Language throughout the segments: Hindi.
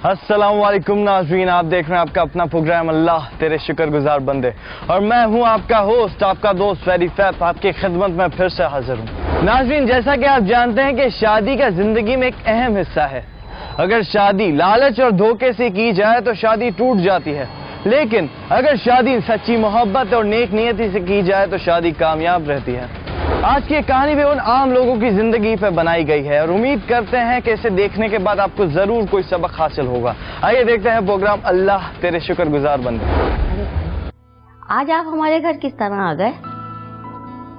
अस्सलामुअलैकुम नाज़रीन, आप देख रहे हैं आपका अपना प्रोग्राम अल्लाह तेरे शुक्रगुजार बंदे, और मैं हूं आपका होस्ट, आपका दोस्त फैरी फैफ, आपकी खिदमत में फिर से हाजिर हूं। नाज़रीन, जैसा कि आप जानते हैं कि शादी का जिंदगी में एक अहम हिस्सा है। अगर शादी लालच और धोखे से की जाए तो शादी टूट जाती है, लेकिन अगर शादी सच्ची मोहब्बत और नेक नियति से की जाए तो शादी कामयाब रहती है। आज की कहानी भी उन आम लोगों की जिंदगी पे बनाई गई है और उम्मीद करते हैं कि इसे देखने के बाद आपको जरूर कोई सबक हासिल होगा। आइए देखते हैं प्रोग्राम अल्लाह तेरे शुक्रगुजार बंदे। आज आप हमारे घर किस तरह आ गए?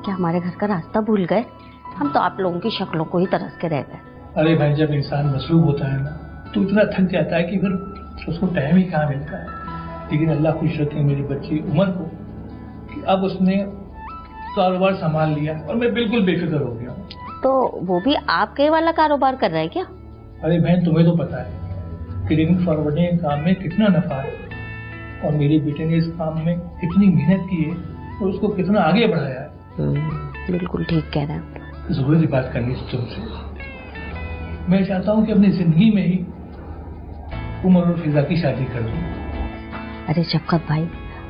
क्या हमारे घर का रास्ता भूल गए? हम तो आप लोगों की शक्लों को ही तरस के रह गए। अरे भाई, जब इंसान मसरूफ होता है ना तो इतना थक जाता है कि फिर उसको टाइम ही कहाँ मिलता है। लेकिन अल्लाह खुश रखे मेरी बच्ची उमर को कि अब उसने कारोबार संभाल लिया और मैं बिल्कुल बेफिक्र हो गया। तो वो भी आपके वाला कारोबार कर रहा है क्या? अरे बहन, तुम्हें तो पता है क्लीनिंग फॉरवर्डिंग के काम में कितना नफा है, और मेरे बेटे ने इस काम में कितनी मेहनत की है और उसको कितना आगे बढ़ाया है। बिल्कुल ठीक कह रहे हैं। जरूरी बात करनी है तुमसे। मैं चाहता हूँ कि अपनी जिंदगी में ही उमर और फिजा की शादी कर दूँ। अरे शफकत भाई,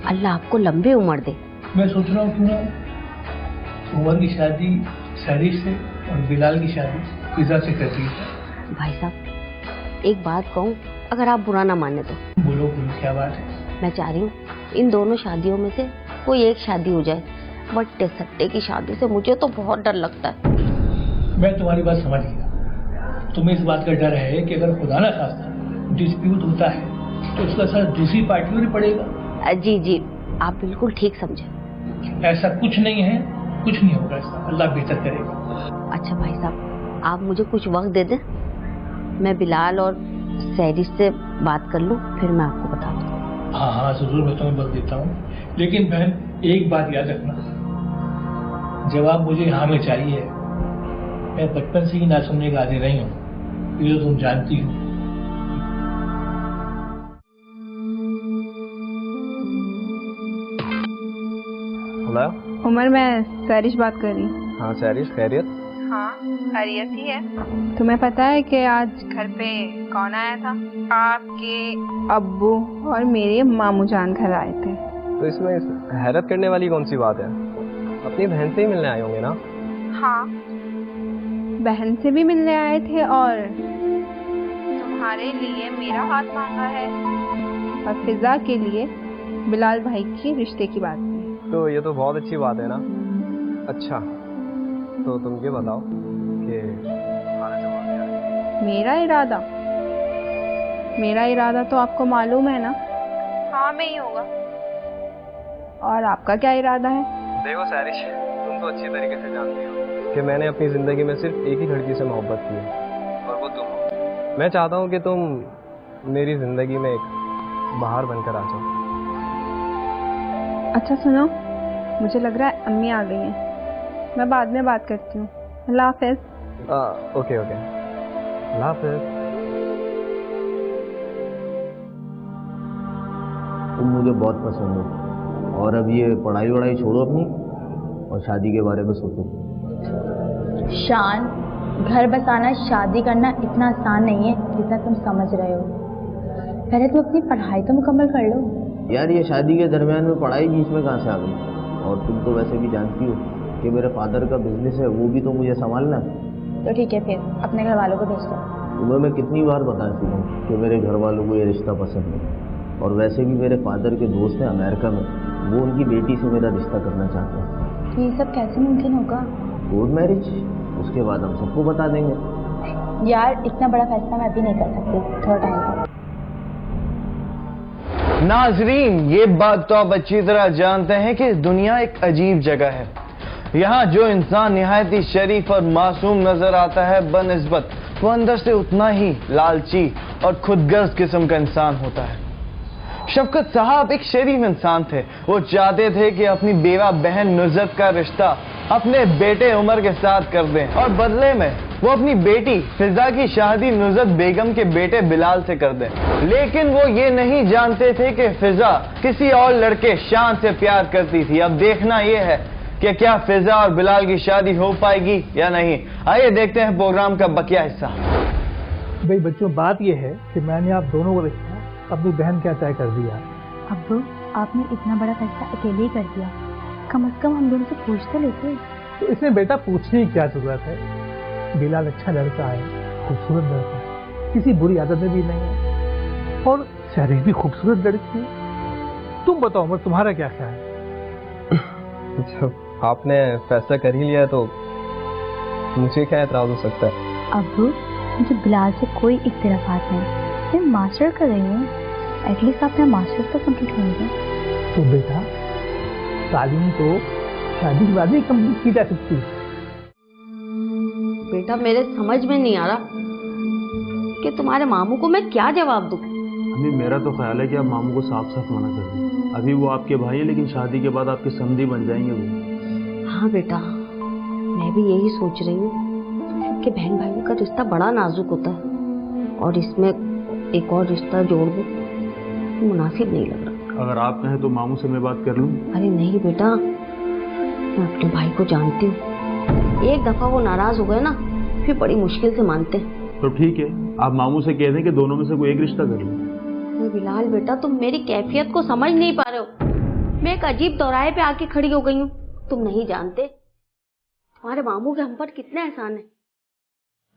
अल्लाह आपको लंबी उम्र दे। मैं सोच रहा हूँ क्यों ना उमर की शादी सैरिश से और बिलाल की शादी फिजा से कर दी जाए। भाई साहब, एक बात कहूँ, अगर आप बुरा ना माने तो। बोलो बोलो, क्या बात है? मैं चाह रही हूँ इन दोनों शादियों में से कोई एक शादी हो जाए, बट सट्टे की शादी से मुझे तो बहुत डर लगता है। मैं तुम्हारी बात समझ गया। तुम्हें इस बात का डर है कि अगर खुदा ना खास्ता डिस्प्यूट होता है तो उसका असर दूसरी पार्टी पर पड़ेगा। जी जी, आप बिल्कुल ठीक समझे। ऐसा कुछ नहीं है, कुछ नहीं होगा, ऐसा अल्लाह बेहतर करेगा। अच्छा भाई साहब, आप मुझे कुछ वक्त दे दें, मैं बिलाल और सैरिश से बात कर लूं, फिर मैं आपको बता दूं। हाँ हाँ जरूर, मैं तुम्हें वक्त देता हूँ। लेकिन बहन, एक बात याद रखना, जवाब मुझे हाँ में चाहिए। मैं बचपन से ही ना सुनने का आदी नहीं हूँ, ये तो तुम जानती हो। हेलो उमर, मैं सैरिश बात कर रही हूँ। हाँ सैरिश, खैरियत? हाँ खैरियत ही है। तुम्हें पता है कि आज घर पे कौन आया था? आपके अब्बू और मेरे मामू जान घर आए थे। तो इसमें हैरत करने वाली कौन सी बात है? अपनी बहन से ही मिलने आए होंगे ना? हाँ, बहन से भी मिलने आए थे और तुम्हारे लिए मेरा हाथ मांगा है और फिजा के लिए बिलाल भाई की रिश्ते की बात की। तो ये तो बहुत अच्छी बात है ना। अच्छा, तो तुम ये बताओ कि मेरा इरादा तो आपको मालूम है ना? हाँ में ही होगा। और आपका क्या इरादा है? देखो सैरिश, तुम तो अच्छी तरीके से जानती हो कि मैंने अपनी जिंदगी में सिर्फ एक ही लड़की से मोहब्बत की है, और वो तुम हो। मैं चाहता हूँ कि तुम मेरी जिंदगी में एक बहार बनकर आ जाओ। अच्छा सुनो, मुझे लग रहा है अम्मी आ गई हैं। मैं बाद में बात करती हूँ। अल्लाह हाफिज़। ओके ओके, अल्लाह हाफिज़। तुम मुझे बहुत पसंद हो, और अब ये पढ़ाई वढ़ाई छोड़ो अपनी और शादी के बारे में सोचो। शान, घर बसाना शादी करना इतना आसान नहीं है जितना तुम समझ रहे हो। पहले तुम अपनी पढ़ाई तो मुकम्मल कर लो। यार, ये शादी के दरमियान में पढ़ाई बीच में कहाँ से आ गई? और तुम तो वैसे भी जानती हो कि मेरे फादर का बिजनेस है, वो भी तो मुझे संभालना है। तो ठीक है, फिर अपने घर वालों को भेज दो। तुम्हें मैं कितनी बार बता चुका हूँ कि मेरे घर वालों को ये रिश्ता पसंद नहीं, और वैसे भी मेरे फादर के दोस्त हैं अमेरिका में, वो उनकी बेटी से मेरा रिश्ता करना चाहते हैं। तो ये सब कैसे मुमकिन होगा? कोर्ट मैरिज, उसके बाद हम सबको बता देंगे। यार, इतना बड़ा फैसला मैं अभी नहीं कर सकती, थोड़ा टाइम दो। नाजरीन, ये बात तो आप अच्छी तरह जानते हैं कि दुनिया एक अजीब जगह है। यहाँ जो इंसान निहायत ही शरीफ और मासूम नजर आता है, बनिस्बत वो अंदर से उतना ही लालची और खुदगर्ज किस्म का इंसान होता है। शफकत साहब एक शरीफ इंसान थे। वो चाहते थे कि अपनी बेवा बहन नुज़रत का रिश्ता अपने बेटे उमर के साथ कर दें, और बदले में वो अपनी बेटी फिजा की शादी नुज़रत बेगम के बेटे बिलाल से कर दें। लेकिन वो ये नहीं जानते थे कि फिजा किसी और लड़के शान से प्यार करती थी। अब देखना यह है कि क्या फिजा और बिलाल की शादी हो पाएगी या नहीं। आइए देखते हैं प्रोग्राम का बकिया हिस्सा। भाई बच्चों, बात यह है कि मैंने आप दोनों को रिश्ता अपनी बहन क्या तय कर दिया। अब्बू, आपने इतना बड़ा फैसला अकेले ही कर दिया, कम से कम हम दोनों से पूछ तो लेते। तो इसमें बेटा पूछने की क्या जरूरत है? बिलाल अच्छा लड़का है, खूबसूरत लड़का है, किसी बुरी आदत में भी नहीं है, और शरीफ भी खूबसूरत लड़की है। तुम बताओ उमर, तुम्हारा क्या ख्याल है? जब आपने फैसला कर ही लिया तो मुझे क्या एतराज हो सकता है? अब्बू, मुझे बिलाल से कोई इख्तिलाफात नहीं, मैं मास्टर कर रही हूँ, एटलीस्ट आपने मास्टर तो कंप्लीट होंगे। तो बेटा, तालीम तो शादी के बाद ही कंप्लीट की जा सकती है। बेटा, मेरे समझ में नहीं आ रहा कि तुम्हारे मामू को मैं क्या जवाब दूं। अभी मेरा तो ख्याल है कि आप मामू को साफ साफ मना कर दें। अभी वो आपके भाई है, लेकिन शादी के बाद आपके समधी बन जाएंगे वो। हाँ बेटा, मैं भी यही सोच रही हूँ कि बहन भाई का रिश्ता बड़ा नाजुक होता है, और इसमें एक और रिश्ता जोड़ दो मुनासिब नहीं लग रहा। अगर आप कहें तो मामू से मैं बात कर लूँ? अरे नहीं बेटा, मैं अपने भाई को जानती हूँ, एक दफा वो नाराज हो गए ना, फिर बड़ी मुश्किल से मानते हैं। तो ठीक है, आप मामू से कह दें कि दोनों में से कोई एक रिश्ता कर लो। बिलाल बेटा, तुम मेरी कैफियत को समझ नहीं पा रहे हो। मैं एक अजीब दौराहे पे आके खड़ी हो गई हूँ। तुम नहीं जानते तुम्हारे मामू के हम पर कितने एहसान है।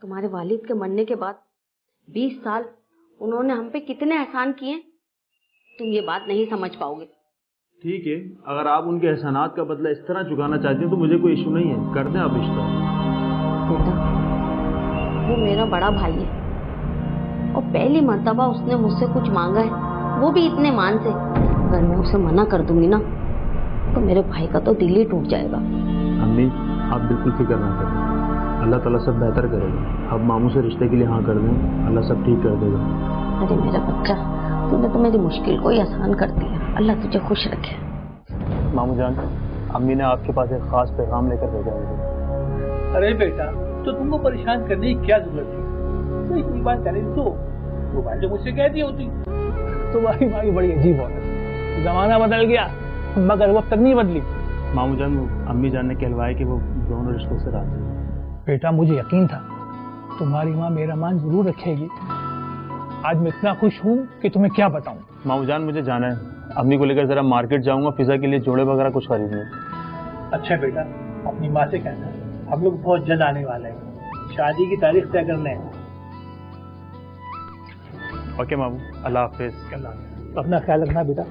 तुम्हारे वालिद के मरने के बाद 20 साल उन्होंने हम पे कितने एहसान किए, तुम ये बात नहीं समझ पाओगे। ठीक है, अगर आप उनके एहसानात का बदला इस तरह चुकाना चाहते हैं तो मुझे कोई इशू नहीं है, कर दें आप रिश्ता। बेटा, वो मेरा बड़ा भाई है, और पहली मर्तबा उसने मुझसे कुछ मांगा है, वो भी इतने मान से। अगर मैं उसे मना कर दूंगी ना तो मेरे भाई का तो दिल ही टूट जाएगा। अम्मी, आप बिल्कुल फिक्र ना करें, अल्लाह ताला सब बेहतर करेगा। अब मामू से रिश्ते के लिए हाँ कर दें, अल्लाह सब ठीक कर देगा। अरे मेरा बच्चा, तूने तो मेरी मुश्किल को ही आसान कर दिया। अल्लाह तुझे खुश रखे। मामू जान, अम्मी ने आपके पास एक खास पैगाम लेकर भेजा है। अरे बेटा, तो तुमको परेशान करने की क्या जरूरत थी? तो इतनी बात करे तो वो भाई जो मुझसे कहती होती। तुम्हारी माँ भी बड़ी अजीब है, जमाना बदल गया मगर वो तक नहीं बदली। मामू जान, वो अम्मी जान ने कहलवाया कि वो दोनों रिश्तों से राजी है। बेटा, मुझे यकीन था तुम्हारी माँ मेरा मान जरूर रखेगी। आज मैं इतना खुश हूँ कि तुम्हें क्या बताऊँ। मामू जान, मुझे जाना है, अम्मी को लेकर जरा मार्केट जाऊंगा, फिजा के लिए जोड़े वगैरह कुछ खरीदने। अच्छा बेटा, अपनी माँ से कहना हम लोग बहुत जल्द आने वाले हैं, शादी की तारीख तय करने हैं। ओके मामू, अल्लाह हाफिज। तो अपना ख्याल रखना बेटा।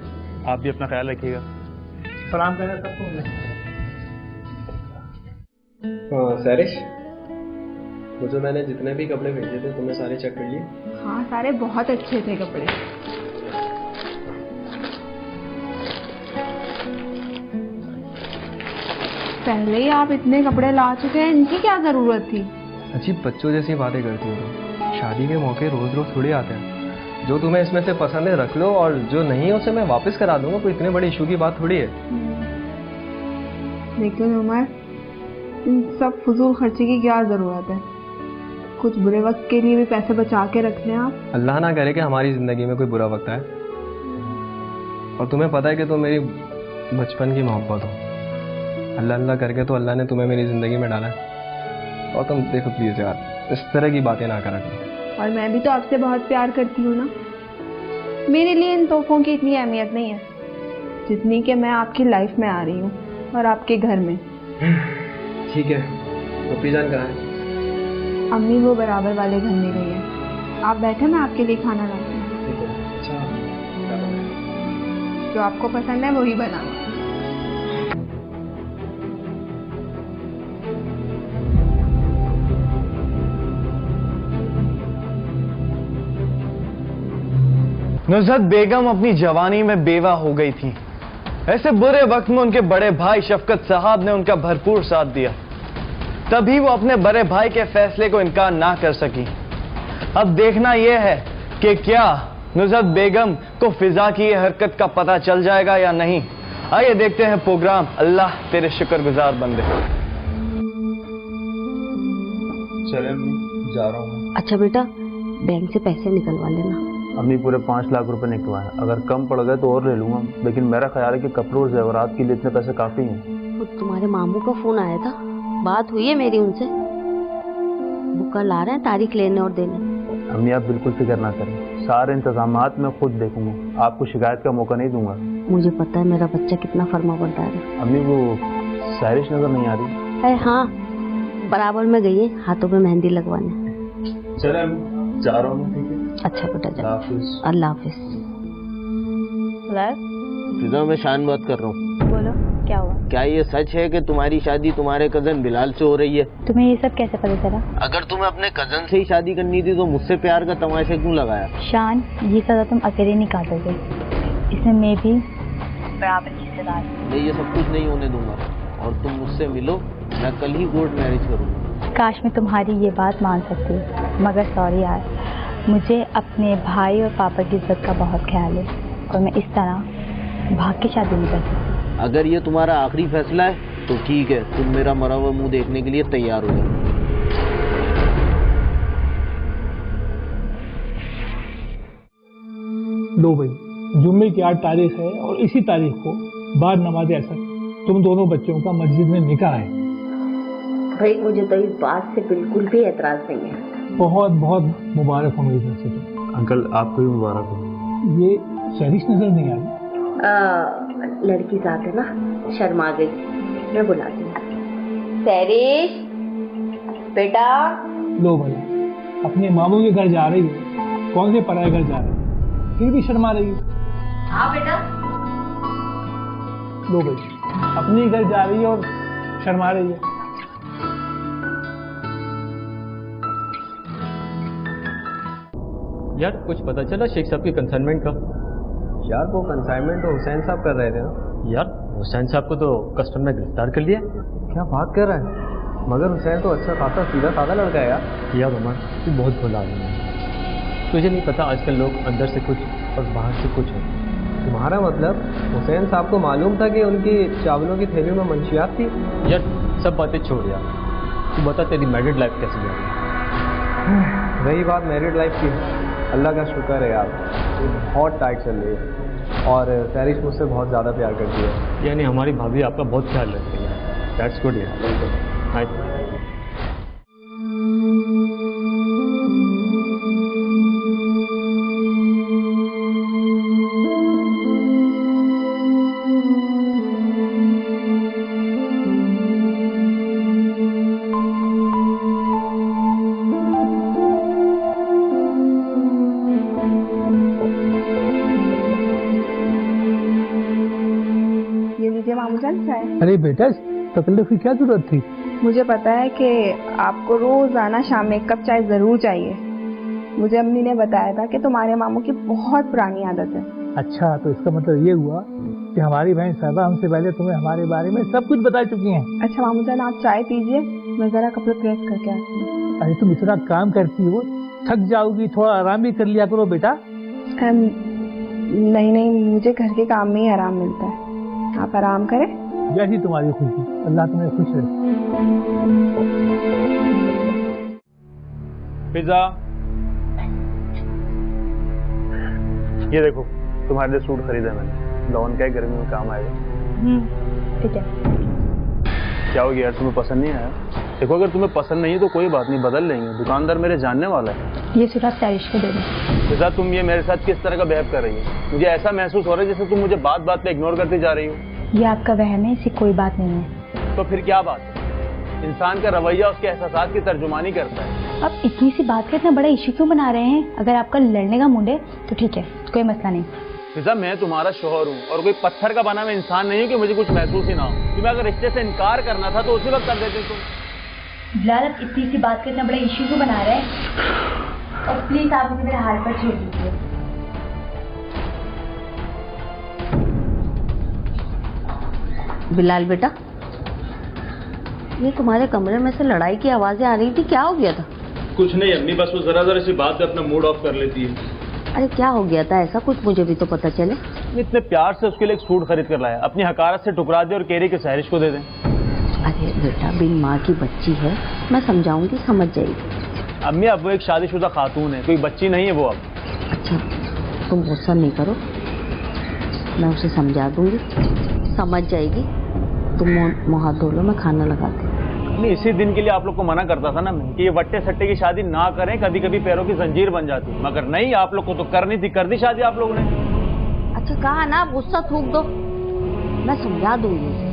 आप भी अपना ख्याल रखिएगा। सलाम कहना सबको मुझे। सैरिश, मुझे मैंने जितने भी कपड़े भेजे थे तुमने सारे चेक कर लिए? हाँ, सारे बहुत अच्छे थे कपड़े। पहले ही आप इतने कपड़े ला चुके हैं, इनकी क्या जरूरत थी? अजीब बच्चों जैसी बातें करती हो तुम। शादी के मौके रोज रोज थोड़ी आते हैं। जो तुम्हें इसमें से पसंद है रख लो, और जो नहीं है उसे मैं वापस करा दूंगा। कोई इतने बड़ी इशू की बात थोड़ी है। लेकिन उमर, इन सब फजूल खर्चे की क्या जरूरत है? कुछ बुरे वक्त के लिए भी पैसे बचा के रख लें आप। अल्लाह ना करे कि हमारी जिंदगी में कोई बुरा वक्त आए। और तुम्हें पता है कि तुम मेरी बचपन की मोहब्बत हो। अल्लाह अल्लाह करके तो अल्लाह ने तुम्हें मेरी जिंदगी में डाला है। और तुम देखो प्लीज यार, इस तरह की बातें ना करा करो। और मैं भी तो आपसे बहुत प्यार करती हूँ ना। मेरे लिए इन तोहफों की इतनी अहमियत नहीं है जितनी कि मैं आपकी लाइफ में आ रही हूँ और आपके घर में। ठीक है, पप्पी जान कहाँ है? अम्मी वो बराबर वाले घर में गई है। आप बैठे, मैं आपके लिए खाना लाती हूँ। ठीक है। अच्छा, जो आपको पसंद है वही बनाना। नुज़हत बेगम अपनी जवानी में बेवा हो गई थी। ऐसे बुरे वक्त में उनके बड़े भाई शफकत साहब ने उनका भरपूर साथ दिया, तभी वो अपने बड़े भाई के फैसले को इनकार ना कर सकी। अब देखना यह है कि क्या नुज़हत बेगम को फिजा की यह हरकत का पता चल जाएगा या नहीं। आइए देखते हैं प्रोग्राम अल्लाह तेरे शुक्रगुजार बंदे। चले अम्मी, जा रहा हूँ। अच्छा बेटा, बैंक से पैसे निकलवा लेना। अम्मी पूरे 5 लाख रुपए निकलवाए, अगर कम पड़ गए तो और ले लूंगा, लेकिन मेरा ख्याल है कि कपड़ों और जेवरात के लिए इतने पैसे काफी हैं। वो तुम्हारे मामू का फोन आया था, बात हुई है मेरी उनसे। वो कल आ रहे हैं तारीख लेने और देने। अम्मी आप बिल्कुल फिक्र ना करें, सारे इंतजामात मैं खुद देखूंगा, आपको शिकायत का मौका नहीं दूंगा। मुझे पता है मेरा बच्चा कितना फर्माबरदार है। अम्मी वो सारिश नजर नहीं आ रही? अरे हाँ, बराबर में गई है हाथों में मेहंदी लगवाने। चले जा रहा हूँ। ठीक है, अच्छा बेटा जा, अल्लाह हाफिज। फिजा मैं शान बात कर रहा हूँ। बोलो क्या हुआ? क्या ये सच है कि तुम्हारी शादी तुम्हारे कजन बिलाल से हो रही है? तुम्हें ये सब कैसे पता चला? अगर तुम्हें अपने कजन से ही शादी करनी थी तो मुझसे प्यार का तमाशा क्यों लगाया? शान, ये सजा तुम अकेले नहीं काट सकते, इसमें मैं भी बराबर की हिस्सेदार। मैं ये सब कुछ नहीं होने दूंगा और तुम मुझसे मिलो, मैं कल ही कोर्ट मैरिज करूँगा। काश मैं तुम्हारी ये बात मान सकती, मगर सॉरी यार, मुझे अपने भाई और पापा की इज्जत का बहुत ख्याल है और मैं इस तरह भाग के शादी नहीं कर सकती। अगर ये तुम्हारा आखिरी फैसला है तो ठीक है, तुम मेरा मरा हुआ मुंह देखने के लिए तैयार हो जाओ। लो भाई, जुम्मे की 8 तारीख है और इसी तारीख को बाद नमाज असर तुम दोनों बच्चों का मस्जिद में निकाह है। भाई मुझे तो इस बात से बिल्कुल भी एतराज नहीं है। बहुत बहुत मुबारक हो मेरी तरफ से। तो अंकल आपको भी मुबारक हो। ये सैरिश नजर नहीं आ रही? लड़की साथ है ना, शर्मा गई, मैं बुलाती हूँ। सैरिश बेटा। लो भाई, अपने मामू के घर जा रही है, कौन से पराए घर जा रही है, फिर भी शर्मा रही है। हाँ बेटा। लो भाई, अपने घर जा रही है और शर्मा रही है। यार कुछ पता चला शेख साहब की कंसाइनमेंट का? यार वो कंसाइनमेंट तो हुसैन साहब कर रहे थे ना। यार हुसैन साहब को तो कस्टम ने गिरफ्तार कर लिया। क्या बात कर रहा है? मगर हुसैन तो अच्छा खासा सीधा साधा लड़का है यार। यार उमर तू बहुत भुला रहा है, तुझे नहीं पता आजकल लोग अंदर से कुछ और बाहर से कुछ है। तुम्हारा मतलब हुसैन साहब को मालूम था कि उनकी चावलों की थैलियों में मंशियात थी? यार सब बातें छोड़ यार, तू बता तेरी मैरिड लाइफ कैसी जा रही है? रही बात मैरिड लाइफ की, अल्लाह का शुक्र है यार बहुत टाइट चल रही है और सैरिश मुझसे बहुत ज़्यादा प्यार करती है। यानी हमारी भाभी आपका बहुत ख्याल रखती है। दैट्स गुड यार। हाय। अरे बेटा, तकलीफ की क्या जरूरत थी? मुझे पता है कि आपको रोजाना शाम में एक कप चाय जरूर चाहिए। मुझे अम्मी ने बताया था कि तुम्हारे मामू की बहुत पुरानी आदत है। अच्छा, तो इसका मतलब ये हुआ कि हमारी बहन साहबा हमसे पहले तुम्हें हमारे बारे में सब कुछ बता चुकी हैं। अच्छा मामू जान, आप चाय पीजिए, मैं जरा कपड़े प्रेस करके आती हूँ। अरे तुम इतना काम करती हो, थक जाओगी, थोड़ा आराम भी कर लिया करो बेटा। नहीं नहीं, मुझे घर के काम में ही आराम मिलता है, आप आराम करें। जैसी तुम्हारी खुशी, अल्लाह तुम्हें खुश रखे। पिज्जा, ये देखो तुम्हारे लिए सूट खरीदा मैंने, लॉन का है, गर्मी में काम आएगा। ठीक है। क्या हो गया यार, तुम्हें पसंद नहीं आया? देखो अगर तुम्हें पसंद नहीं है तो कोई बात नहीं, बदल लेंगे, दुकानदार मेरे जानने वाला है। ये सूट आप सैरिश को दे दो। पिज्जा, तुम ये मेरे साथ किस तरह का बिहेव कर रही है? मुझे ऐसा महसूस हो रहा है जैसे तुम मुझे बात बात पे इग्नोर करती जा रही हो। ये आपका वहम है, इससे कोई बात नहीं है। तो फिर क्या बात है? इंसान का रवैया उसके एहसासात की तर्जुमानी करता है। आप इतनी सी बात का इतना बड़ा इशू क्यों बना रहे हैं? अगर आपका लड़ने का मूड है तो ठीक है, कोई मसला नहीं। पिज़्ज़ा, मैं तुम्हारा शोहर हूँ और कोई पत्थर का बना मैं इंसान नहीं हूँ कि मुझे कुछ महसूस ही ना हो। तुम्हें अगर रिश्ते से इनकार करना था तो उसी वक्त कर देते तुम। बिलाल, आप इतनी सी बात का इतना बड़ा इशू क्यों बना रहे हैं? और प्लीज आप मुझे मेरे हाथ पर छोड़ दीजिए। बिलाल बेटा, ये तुम्हारे कमरे में से लड़ाई की आवाजें आ रही थी, क्या हो गया था? कुछ नहीं अम्मी, बस वो जरा सी बात पे अपना मूड ऑफ कर लेती है। अरे क्या हो गया था ऐसा, कुछ मुझे भी तो पता चले। इतने प्यार से उसके लिए एक सूट खरीद कर लाया, अपनी हकारत से टुकरा दे और केरी के सैरिश को दे दें। अरे बेटा, बिन माँ की बच्ची है, मैं समझाऊंगी, समझ जाएगी। अम्मी, अब वो एक शादीशुदा खातून है, कोई बच्ची नहीं है वो अब। अच्छा, तुम गुस्सा नहीं करो, मैं उसे समझा दूंगी, समझ जाएगी। तुम मुँह हाथ धो लो, मैं खाना लगाती हूँ। नहीं, इसी दिन के लिए आप लोग को मना करता था ना मैं कि ये वट्टे सट्टे की शादी ना करें, कभी कभी पैरों की जंजीर बन जाती। मगर नहीं, आप लोग को तो करनी थी, कर दी शादी आप लोगों ने। अच्छा कहा ना, गुस्सा थूक दो, मैं समझा दूंगी उसे।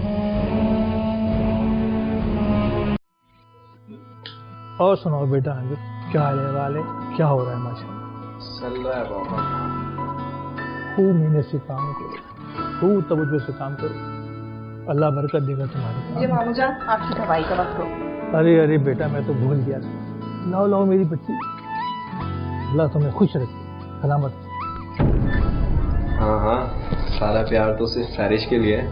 और सुनाओ बेटा, क्या हाल है वाले, क्या हो रहा है? माशा चल रहा है बाबा। खूब मेहनत से काम करो, खूब तवज्जो से काम करो, अल्लाह बरकत देगा तुम्हारे काम। मामू जान, आपकी दवाई का वक्त हो। अरे अरे बेटा, मैं तो भूल गया था। लाओ लाओ मेरी बच्ची, अल्लाह तुम्हें खुश रखे, सलामत। हाँ हाँ, सारा प्यार तो सिर्फ सैरिश के लिए है,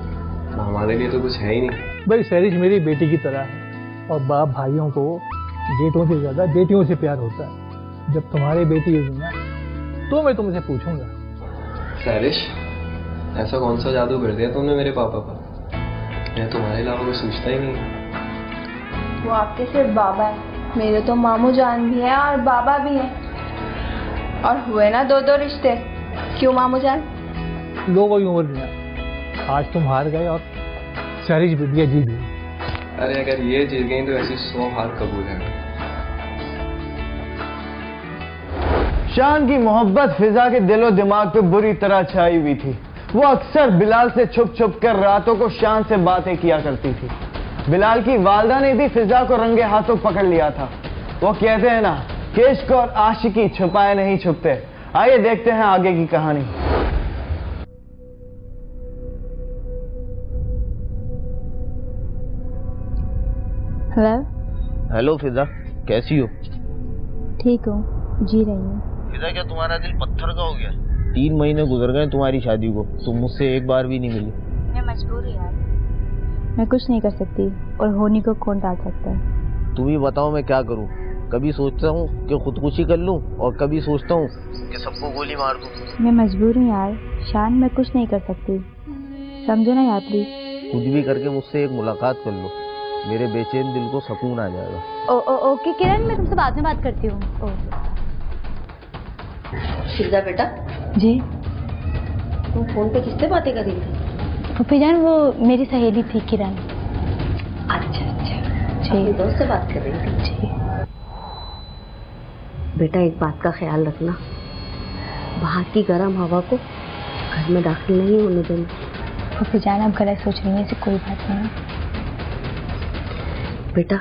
हमारे लिए तो कुछ है ही नहीं। भाई सैरिश मेरी बेटी की तरह है, और बाप भाइयों को बेटों से ज्यादा बेटियों से प्यार होता है। जब तुम्हारी बेटी होगी ना, तो मैं तुमसे पूछूंगा। सैरिश, ऐसा कौन सा जादू कर दिया तुमने मेरे पापा पर? मैं तुम्हारे अलावा कुछ सोचता ही नहीं। वो आपके सिर्फ बाबा है, मेरे तो मामू जान भी है और बाबा भी है, और हुए ना दो दो रिश्ते। क्यों मामू जान? लो वही उम्र लिया, आज तुम हार गए और सैरिश बिटिया जीत गई। अरे अगर ये जीत गई तो ऐसी 100 हार कबूल है। शान की मोहब्बत फिजा के दिलो दिमाग पे बुरी तरह छाई हुई थी। वो अक्सर बिलाल से छुप छुप कर रातों को शान से बातें किया करती थी। बिलाल की वालदा ने भी फिजा को रंगे हाथों पकड़ लिया था। वो कहते हैं ना कि इश्क और आशिकी छुपाए नहीं छुपते। आइए देखते हैं आगे की कहानी। हेलो। हेलो फिजा, कैसी हो? ठीक हूँ, जी रही हूँ। फिजा, क्या तुम्हारा दिल पत्थर का हो गया? 3 महीने गुजर गए तुम्हारी शादी को, तुम मुझसे एक बार भी नहीं मिली। मैं मजबूर हूँ यार, मैं कुछ नहीं कर सकती, और होने को कौन डाल सकता है। तुम ही बताओ मैं क्या करूं? कभी सोचता हूँ कि खुदकुशी कर लूं, और कभी सोचता हूँ कि सबको गोली मार दूं। मैं मजबूर हूँ यार, शान मैं कुछ नहीं कर सकती, समझो ना यार प्लीज। कुछ भी करके मुझसे एक मुलाकात कर लो, मेरे बेचैन दिल को सुकून आ जाएगा। ओके किरण, मैं तुमसे बाद में बात करती हूँ। शिजा बेटा। जी। तुम फोन पे किससे बातें कर रही थी? फूफी जान, वो मेरी सहेली थी किरण। अच्छा अच्छा, जी। अपनी दोस्त से बात कर रही थी? जी। बेटा एक बात का ख्याल रखना, बाहर की गर्म हवा को घर में दाखिल नहीं होने देना। फूफी जान, आप गलत सोच रही हैं, ऐसी कोई बात नहीं है। बेटा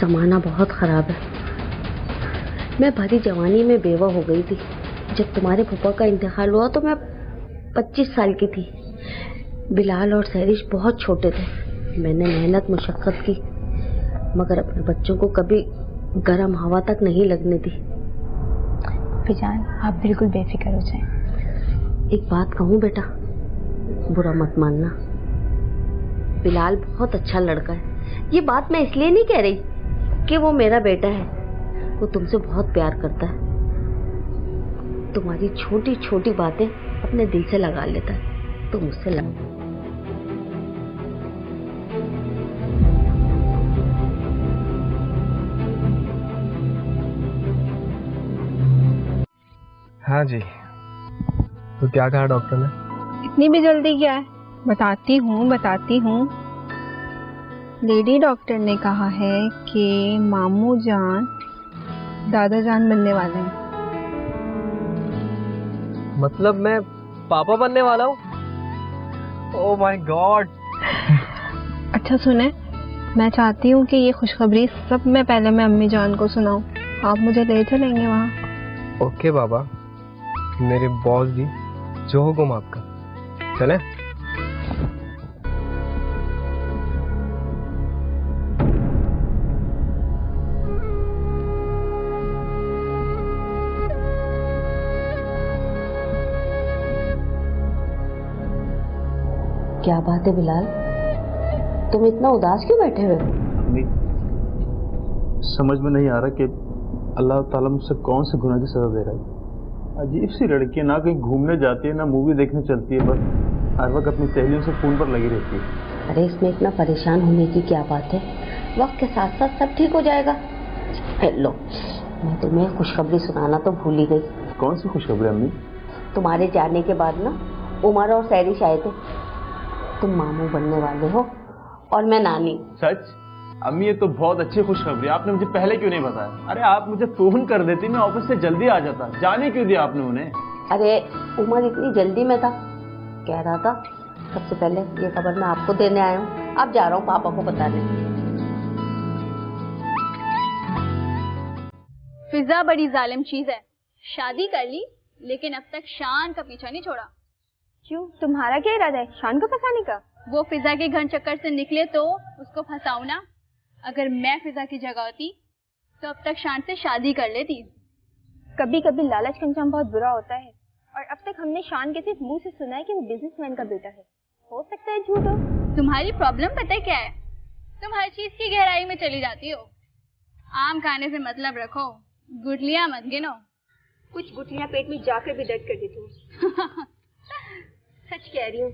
जमाना बहुत खराब है। मैं भरी जवानी में बेवा हो गई थी। जब तुम्हारे फूफा का इंतकाल हुआ तो मैं 25 साल की थी। बिलाल और सैरिश बहुत छोटे थे। मैंने मेहनत मुशक्कत की, मगर अपने बच्चों को कभी गर्म हवा तक नहीं लगने दी। जान, आप बिल्कुल बेफिक्र हो जाएं। एक बात कहूँ बेटा, बुरा मत मानना। बिलाल बहुत अच्छा लड़का है। ये बात मैं इसलिए नहीं कह रही कि वो मेरा बेटा है, वो तुमसे बहुत प्यार करता है। तुम्हारी छोटी छोटी बातें अपने दिल से लगा लेता है, तो मुझसे लगा। हाँ जी, तो क्या कहा डॉक्टर ने? इतनी भी जल्दी क्या है, बताती हूँ। लेडी डॉक्टर ने कहा है कि मामू जान दादा जान बनने वाले हैं। मतलब मैं पापा बनने वाला हूँ? Oh my God. अच्छा सुने, मैं चाहती हूँ कि ये खुशखबरी सब मैं पहले मैं अम्मी जान को सुनाऊं। आप मुझे ले चलेंगे वहाँ? ओके बाबा, मेरे बॉस जी, जो हुक्म आपका। चले? क्या बात है बिलाल, तुम इतना उदास क्यों बैठे हुए? समझ में नहीं आ रहा कि अल्लाह ताला मुझसे कौन से गुनाह की सजा दे रहा है। अजीब सी लड़की है, ना कहीं घूमने जाती है ना मूवी देखने चलती है, बस हर वक्त अपनी सहेलियों से फोन पर लगी रहती है। अरे इसमें इतना परेशान होने की क्या बात है, वक्त के साथ साथ सब ठीक हो जाएगा। हेलो, मैं तुम्हें खुशखबरी सुनाना तो भूल ही गई। कौन सी खुशखबरी अम्मी? तुम्हारे जाने के बाद ना उमर और सैरिश आए थे। तुम मामू बनने वाले हो और मैं नानी। सच? अम्मी ये तो बहुत अच्छी खुशखबरी, आपने मुझे पहले क्यों नहीं बताया? अरे आप मुझे फोन कर देती, मैं ऑफिस से जल्दी आ जाता। जाने क्यों दिया आपने उन्हें? अरे उमर इतनी जल्दी में था, कह रहा था सबसे पहले ये खबर मैं आपको देने आया हूँ, अब जा रहा हूँ पापा को बताने। फिजा बड़ी जालिम चीज है, शादी कर ली लेकिन अब तक शान का पीछा नहीं छोड़ा। क्यों, तुम्हारा क्या इरादा है शान को फंसाने का? वो फिजा के घन चक्कर से निकले तो उसको फंसाऊं ना। अगर मैं फिजा की जगह होती तो अब तक शान से शादी कर लेती। कभी कभी लालच का अंजाम बहुत बुरा होता है, और अब तक हमने शान के सिर्फ मुंह से सुना है कि वो बिजनेसमैन का बेटा है। हो सकता है झूठ हो। तुम्हारी प्रॉब्लम पता है क्या है? तुम हर चीज की गहराई में चली जाती हो। आम खाने से मतलब रखो, गुठलियां मत गिनो। कुछ गुठलियां पेट में जाकर भी दर्द कर देती हूँ। सच कह रही हूँ।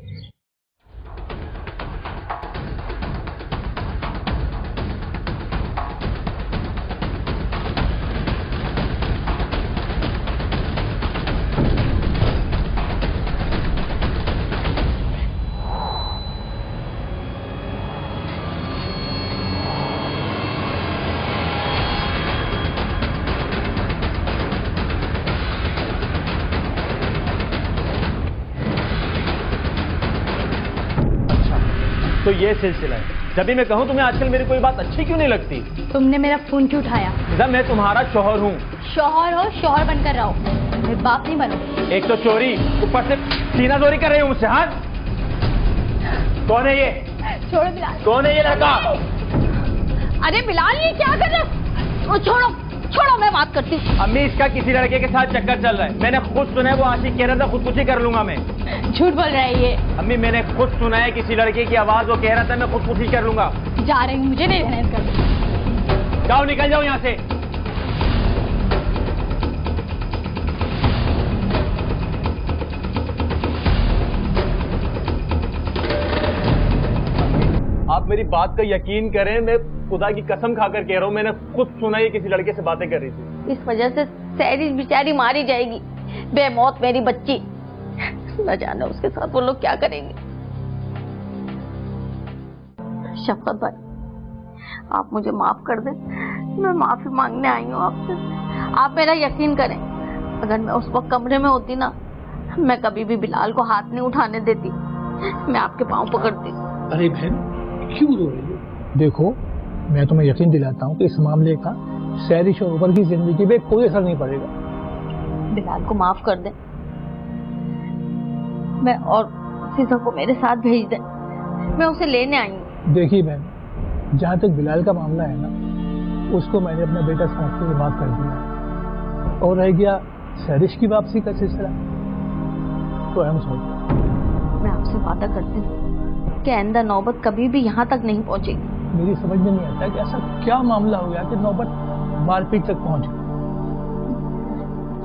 तो ये सिलसिला है। जब भी मैं कहूँ तुम्हें आजकल मेरी कोई बात अच्छी क्यों नहीं लगती? तुमने मेरा फोन क्यों उठाया? जब मैं तुम्हारा शौहर हूँ। शौहर हो, शौहर बनकर रहो, मेरे बाप नहीं बनो। एक तो चोरी, ऊपर से सीना चोरी कर रहे हो मुझसे। हाँ, कौन है ये? छोड़ो बिलाल। कौन है ये लड़का? अरे बिलाल, ये क्या कर रहे हो? छोड़ो छोड़ो, मैं बात करती हूँ। अम्मी, इसका किसी लड़के के साथ चक्कर चल रहा है। मैंने खुद सुना है, वो आशिक कह रहा था खुदकुशी कर लूंगा मैं। झूठ बोल रहा है ये। अम्मी, मैंने खुद सुना है किसी लड़के की आवाज, वो कह रहा था मैं खुदकुशी कर लूंगा। जा रही हूँ, मुझे नहीं रहना इसका। जाओ, निकल जाओ यहाँ से। आप मेरी बात का यकीन करें, मैं खुदा की कसम खाकर कह रहा हूँ, मैंने खुद सुना है किसी लड़के से बातें कर रही थी। इस वजह से सहरी बेचारी मारी जाएगी, बेमौत मेरी बच्ची। न जाने उसके साथ वो लोग क्या करेंगे। शफकत भाई, आप मुझे माफ कर दें, मैं माफी मांगने आई हूँ आपसे। आप मेरा यकीन करें, अगर मैं उस वक्त कमरे में होती ना, मैं कभी भी बिलाल को हाथ नहीं उठाने देती, मैं आपके पाँव पकड़ती। अरे बहन, क्यों रो रही हो? देखो, मैं तुम्हें यकीन दिलाता हूँ कि इस मामले का सहरिश और उमर की जिंदगी में कोई असर नहीं पड़ेगा। बिलाल को माफ कर दे, मैं और फिजा को मेरे साथ भेज दे, मैं उसे लेने आई हूँ। देखिए बहन, जहाँ तक बिलाल का मामला है ना, उसको मैंने अपना बेटा समझते हुए माफ कर दिया। और रह गया सहरिश की वापसी का सिलसिला, तो हम सोच, मैं आपसे वादा करती हूँ कि आइंदा नौबत कभी भी यहाँ तक नहीं पहुँचेगी। मेरी समझ में नहीं आता कि ऐसा क्या मामला हो गया कि नौबत मारपीट तक पहुंच गई।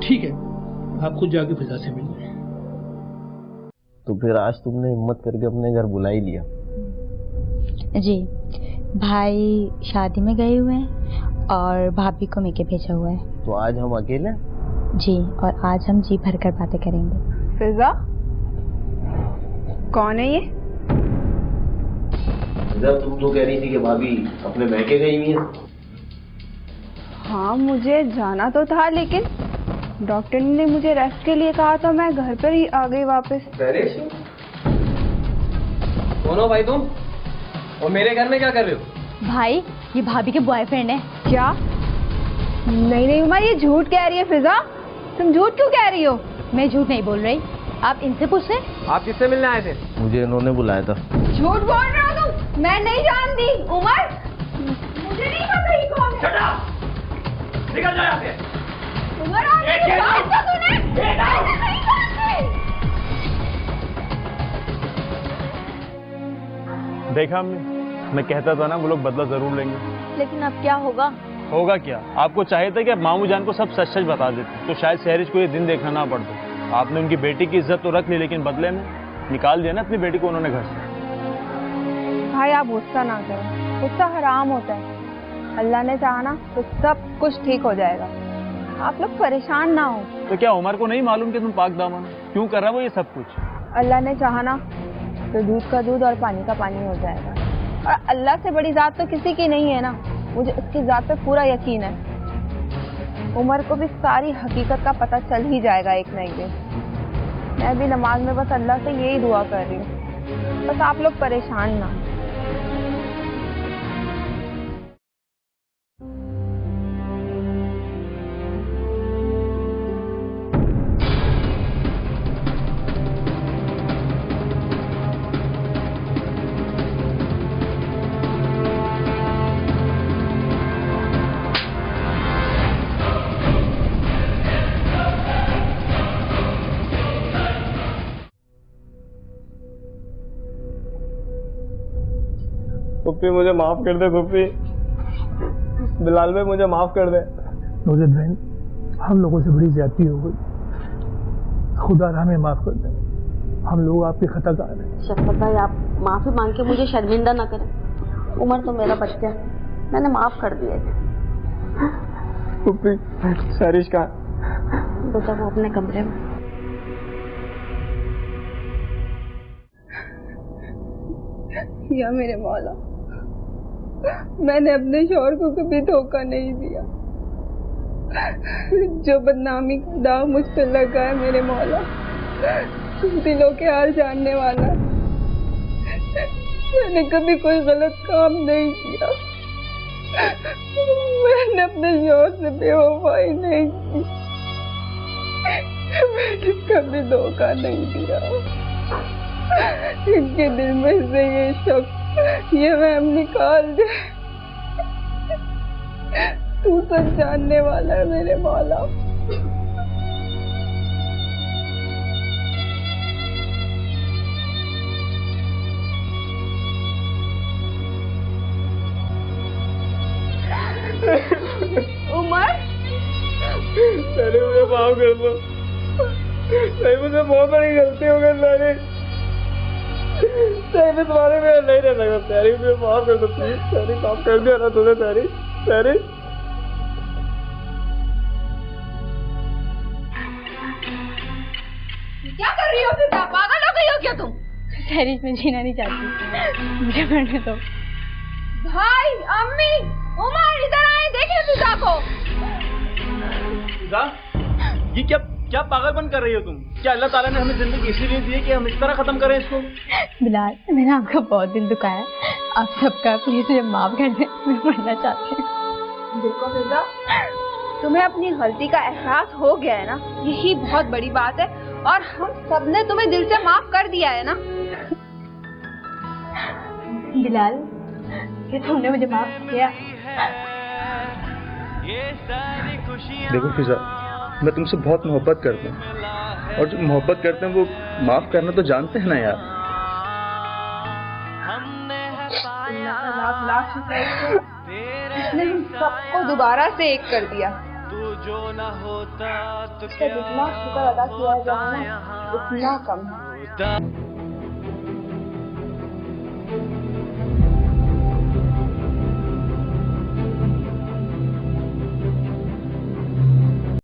ठीक है, आप खुद जाके फिजा से मिलिए। तो फिर आज तुमने हिम्मत करके अपने घर बुला ही लिया? जी, भाई शादी में गए हुए हैं और भाभी को मेके भेजा हुआ है। तो आज हम अकेले? जी, और आज हम जी भर कर बातें करेंगे। फिजा, कौन है ये? जब तुम तो कह रही थी कि भाभी अपने मैके गई हुई है। हाँ, मुझे जाना तो था, लेकिन डॉक्टर ने मुझे रेस्ट के लिए कहा, तो मैं घर पर ही आ गई वापस। कौन हो भाई तुम? और मेरे घर में क्या कर रहे हो? भाई, ये भाभी के बॉयफ्रेंड है। क्या? नहीं नहीं उमा, ये झूठ कह रही है। फिजा, तुम झूठ क्यों कह रही हो? मैं झूठ नहीं बोल रही, आप इनसे पूछ रहे। आप किससे मिलने आए थे? मुझे इन्होंने बुलाया था। झूठ बोल रहे हो तुम, मैं नहीं जानती। उमर, मुझे नहीं पता ये कौन है। निकल जाओ यहाँ से। उमर, बात तो सुने। नहीं जानती। देखा हमने, मैं कहता था ना वो लोग बदला जरूर लेंगे। लेकिन अब क्या होगा? होगा क्या? आपको चाहिए था कि आप मामू जान को सब सच सच बता देते, तो शायद सहरिश को ये दिन देखना ना पड़ता। आपने उनकी बेटी की इज्जत तो रख ली, लेकिन बदले में निकाल दिया ना अपनी बेटी को उन्होंने घर से। भाई, आप गुस्सा ना करें, गुस्सा हराम होता है। अल्लाह ने चाहा ना तो सब कुछ ठीक हो जाएगा। आप लोग परेशान ना हो। तो क्या उमर को नहीं मालूम कि तुम पाक दामन? क्यों कर रहा वो ये सब कुछ? अल्लाह ने चाहा ना तो दूध का दूध और पानी का पानी हो जाएगा। और अल्लाह से बड़ी जात तो किसी की नहीं है ना, मुझे उसकी जात पे पूरा यकीन है। उमर को भी सारी हकीकत का पता चल ही जाएगा एक ना एक दिन। मैं भी नमाज में बस अल्लाह से यही दुआ कर रही हूँ, बस आप लोग परेशान ना। पुप्पी मुझे माफ कर दे, पुप्पी। बिलाल भाई मुझे माफ कर दे। नौजत बहन, हम लोगों से बड़ी ज्यादती हो गई, खुदा हमें माफ कर दे, हम लोग आपके खताकार हैं। शफकत भाई, आप माफी मांग के मुझे शर्मिंदा ना करें। उमर तो मेरा बच्चा है, मैंने माफ कर दिया थे। पुप्पी, सरिश का बेटा वो अपने कमरे में। या मेरे मौला, मैंने अपने शौहर को कभी धोखा नहीं दिया। जो बदनामी का दाग मुझ पर लगा है मेरे मौला, दिलों के हाल जानने वाला। मैंने कभी कोई गलत काम नहीं किया, मैंने अपने शौहर से बेवफाई नहीं की, मैंने कभी धोखा नहीं दिया। इनके दिल में से ये शक, ये वहम निकाल दे। तू सब जानने वाला है मेरे मौला। उमर, सरी मुझे माफ कर दो। सही मुझे बहुत बड़ी गलती हो गई सारी। सही में तुम्हारे में नहीं रहना था प्यारी, मुझे माफ कर दो प्लीज। सारी माफ कर दिया ना तूने सारी। सारी क्या कर रही हो फिजा? पागल हो गई हो क्या तुम? सहरी में जीना नहीं चाहती, मुझे मरने दो। भाई, अम्मी, उमर इधर आए, देखें फिजा को। फिजा, ये क्या पागलपन कर रही हो तुम? क्या अल्लाह ताला ने हमें जिंदगी इसीलिए दी है कि हम इस तरह खत्म करें इसको? बिलाल, मैंने आपका बहुत दिल दुखाया, आप सबका प्लीज मुझे माफ कर दें, मैं मरना चाहती हूँ। देखो फिजा, तुम्हें अपनी गलती का एहसास हो गया है ना, यही बहुत बड़ी बात है। और हम सबने तुम्हें दिल से माफ कर दिया है ना। बिलाल, क्या तुमने मुझे माफ किया? देखो फिजा, मैं तुमसे बहुत मोहब्बत करता हूँ, और जो मोहब्बत करते हैं वो माफ करना तो जानते हैं ना यार। लाख लाख शुक्र, इसने हम सबको दोबारा से एक कर दिया। इसका जितना शुक्र अदा किया जाए ना, उतना कम है।